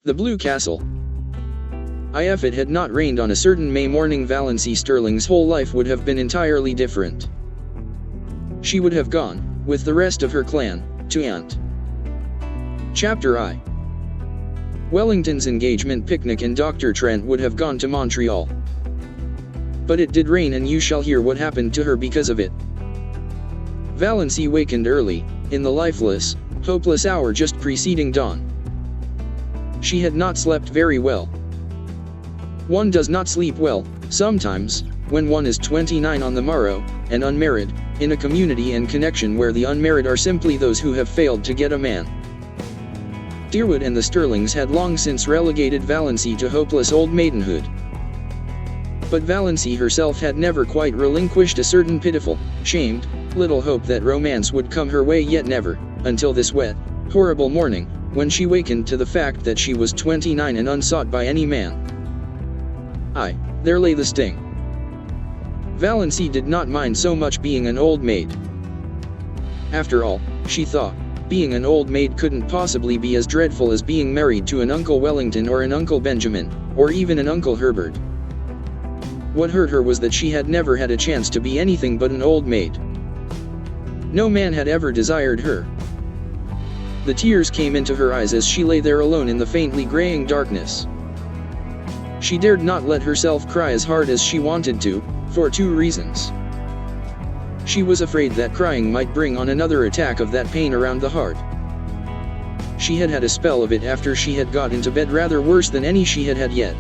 The Blue Castle. If it had not rained on a certain May morning, Valancy Stirling's whole life would have been entirely different. She would have gone, with the rest of her clan, to Aunt. Chapter I. Wellington's engagement picnic and Dr. Trent would have gone to Montreal. But it did rain, and you shall hear what happened to her because of it. Valancy wakened early, in the lifeless, hopeless hour just preceding dawn. She had not slept very well. One does not sleep well, sometimes, when one is 29 on the morrow, and unmarried, in a community and connection where the unmarried are simply those who have failed to get a man. Dearwood and the Stirlings had long since relegated Valancy to hopeless old maidenhood. But Valancy herself had never quite relinquished a certain pitiful, shamed, little hope that romance would come her way, yet never, until this wet, horrible morning, when she wakened to the fact that she was 29 and unsought by any man. There lay the sting. Valancy did not mind so much being an old maid. After all, she thought, being an old maid couldn't possibly be as dreadful as being married to an Uncle Wellington or an Uncle Benjamin, or even an Uncle Herbert. What hurt her was that she had never had a chance to be anything but an old maid. No man had ever desired her. The tears came into her eyes as she lay there alone in the faintly graying darkness. She dared not let herself cry as hard as she wanted to, for two reasons. She was afraid that crying might bring on another attack of that pain around the heart. She had had a spell of it after she had got into bed, rather worse than any she had had yet.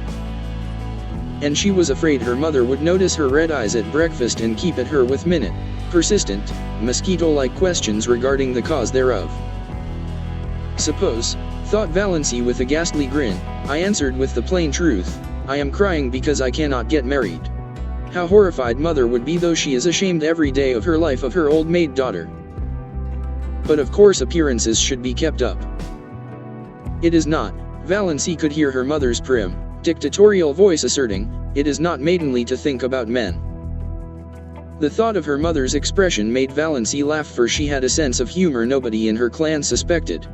And she was afraid her mother would notice her red eyes at breakfast and keep at her with persistent, mosquito-like questions regarding the cause thereof. Suppose, thought Valancy with a ghastly grin, I answered with the plain truth, I am crying because I cannot get married. How horrified mother would be, though she is ashamed every day of her life of her old maid daughter. But of course appearances should be kept up. It is not, Valancy could hear her mother's prim, dictatorial voice asserting, it is not maidenly to think about men. The thought of her mother's expression made Valancy laugh, for she had a sense of humor nobody in her clan suspected.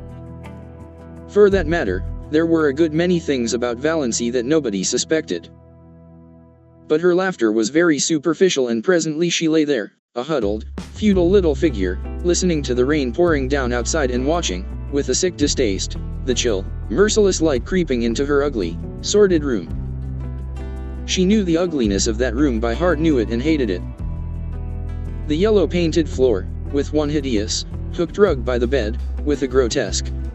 For that matter, there were a good many things about Valancy that nobody suspected. But her laughter was very superficial, and presently she lay there, a huddled, futile little figure, listening to the rain pouring down outside and watching, with a sick distaste, the chill, merciless light creeping into her ugly, sordid room. She knew the ugliness of that room by heart, knew it and hated it. The yellow painted floor, with one hideous, hooked rug by the bed, with a grotesque,